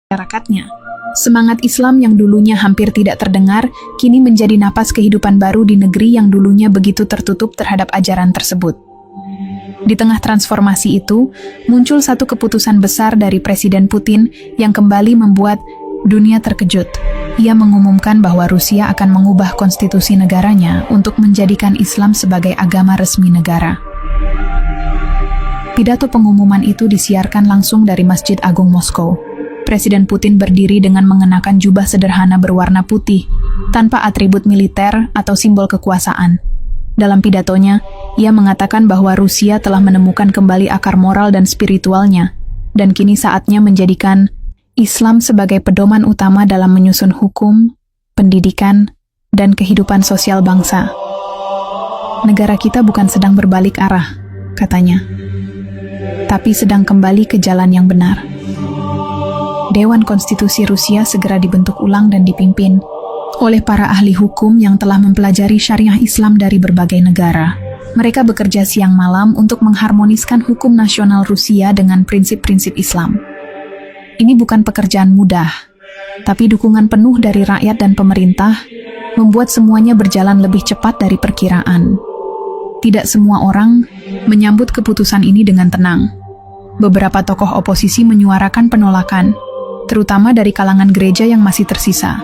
masyarakatnya. Semangat Islam yang dulunya hampir tidak terdengar, kini menjadi napas kehidupan baru di negeri yang dulunya begitu tertutup terhadap ajaran tersebut. Di tengah transformasi itu, muncul satu keputusan besar dari Presiden Putin yang kembali membuat dunia terkejut. Ia mengumumkan bahwa Rusia akan mengubah konstitusi negaranya untuk menjadikan Islam sebagai agama resmi negara. Pidato pengumuman itu disiarkan langsung dari Masjid Agung Moskow. Presiden Putin berdiri dengan mengenakan jubah sederhana berwarna putih, tanpa atribut militer atau simbol kekuasaan. Dalam pidatonya, ia mengatakan bahwa Rusia telah menemukan kembali akar moral dan spiritualnya, dan kini saatnya menjadikan Islam sebagai pedoman utama dalam menyusun hukum, pendidikan, dan kehidupan sosial bangsa. Negara kita bukan sedang berbalik arah, katanya, tapi sedang kembali ke jalan yang benar. Dewan Konstitusi Rusia segera dibentuk ulang dan dipimpin oleh para ahli hukum yang telah mempelajari syariah Islam dari berbagai negara. Mereka bekerja siang malam untuk mengharmoniskan hukum nasional Rusia dengan prinsip-prinsip Islam. Ini bukan pekerjaan mudah, tapi dukungan penuh dari rakyat dan pemerintah membuat semuanya berjalan lebih cepat dari perkiraan. Tidak semua orang menyambut keputusan ini dengan tenang. Beberapa tokoh oposisi menyuarakan penolakan, terutama dari kalangan gereja yang masih tersisa.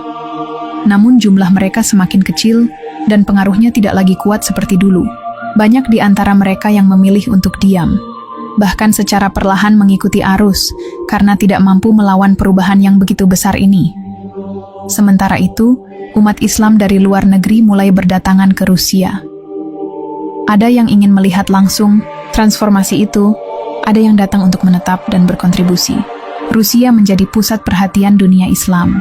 Namun jumlah mereka semakin kecil dan pengaruhnya tidak lagi kuat seperti dulu. Banyak di antara mereka yang memilih untuk diam, bahkan secara perlahan mengikuti arus karena tidak mampu melawan perubahan yang begitu besar ini. Sementara itu, umat Islam dari luar negeri mulai berdatangan ke Rusia. Ada yang ingin melihat langsung transformasi itu, ada yang datang untuk menetap dan berkontribusi. Rusia menjadi pusat perhatian dunia Islam.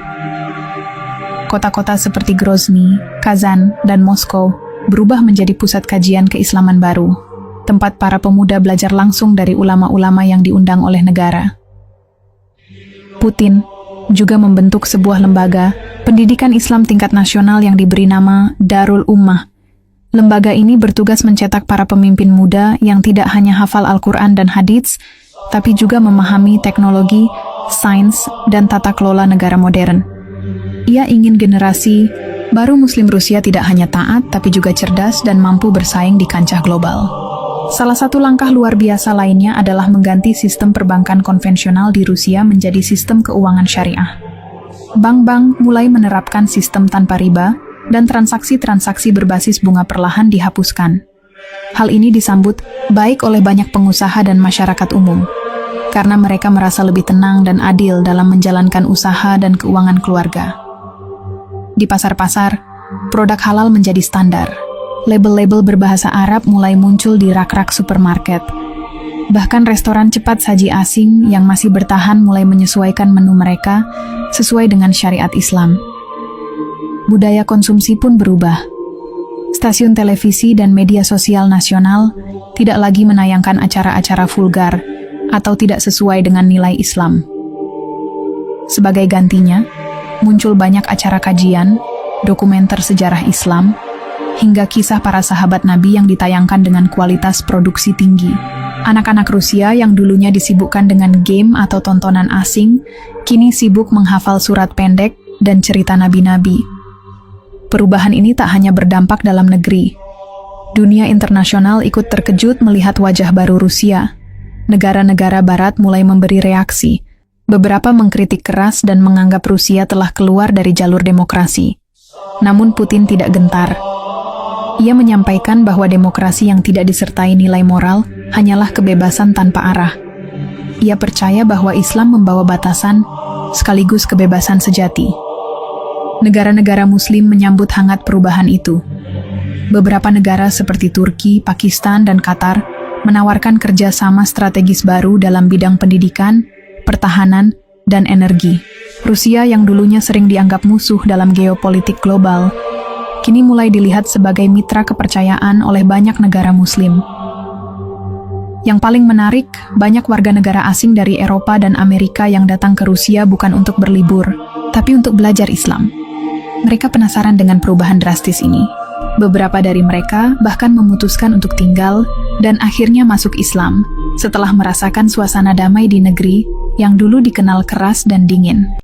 Kota-kota seperti Grozny, Kazan, dan Moskow berubah menjadi pusat kajian keislaman baru, tempat para pemuda belajar langsung dari ulama-ulama yang diundang oleh negara. Putin juga membentuk sebuah lembaga pendidikan Islam tingkat nasional yang diberi nama Darul Ummah. Lembaga ini bertugas mencetak para pemimpin muda yang tidak hanya hafal Al-Quran dan hadits, tapi juga memahami teknologi, sains, dan tata kelola negara modern. Ia ingin generasi baru Muslim Rusia tidak hanya taat, tapi juga cerdas dan mampu bersaing di kancah global. Salah satu langkah luar biasa lainnya adalah mengganti sistem perbankan konvensional di Rusia menjadi sistem keuangan syariah. Bank-bank mulai menerapkan sistem tanpa riba, dan transaksi-transaksi berbasis bunga perlahan dihapuskan. Hal ini disambut baik oleh banyak pengusaha dan masyarakat umum, karena mereka merasa lebih tenang dan adil dalam menjalankan usaha dan keuangan keluarga. Di pasar-pasar, produk halal menjadi standar. Label-label berbahasa Arab mulai muncul di rak-rak supermarket. Bahkan restoran cepat saji asing yang masih bertahan mulai menyesuaikan menu mereka sesuai dengan syariat Islam. Budaya konsumsi pun berubah. Stasiun televisi dan media sosial nasional tidak lagi menayangkan acara-acara vulgar atau tidak sesuai dengan nilai Islam. Sebagai gantinya, muncul banyak acara kajian, dokumenter sejarah Islam, hingga kisah para sahabat Nabi yang ditayangkan dengan kualitas produksi tinggi. Anak-anak Rusia yang dulunya disibukkan dengan game atau tontonan asing, kini sibuk menghafal surat pendek dan cerita nabi-nabi. Perubahan ini tak hanya berdampak dalam negeri. Dunia internasional ikut terkejut melihat wajah baru Rusia. Negara-negara barat mulai memberi reaksi. Beberapa mengkritik keras dan menganggap Rusia telah keluar dari jalur demokrasi. Namun Putin tidak gentar. Ia menyampaikan bahwa demokrasi yang tidak disertai nilai moral hanyalah kebebasan tanpa arah. Ia percaya bahwa Islam membawa batasan sekaligus kebebasan sejati. Negara-negara Muslim menyambut hangat perubahan itu. Beberapa negara seperti Turki, Pakistan, dan Qatar menawarkan kerjasama strategis baru dalam bidang pendidikan, pertahanan, dan energi. Rusia yang dulunya sering dianggap musuh dalam geopolitik global, kini mulai dilihat sebagai mitra kepercayaan oleh banyak negara Muslim. Yang paling menarik, banyak warga negara asing dari Eropa dan Amerika yang datang ke Rusia bukan untuk berlibur, tapi untuk belajar Islam. Mereka penasaran dengan perubahan drastis ini. Beberapa dari mereka bahkan memutuskan untuk tinggal dan akhirnya masuk Islam setelah merasakan suasana damai di negeri yang dulu dikenal keras dan dingin.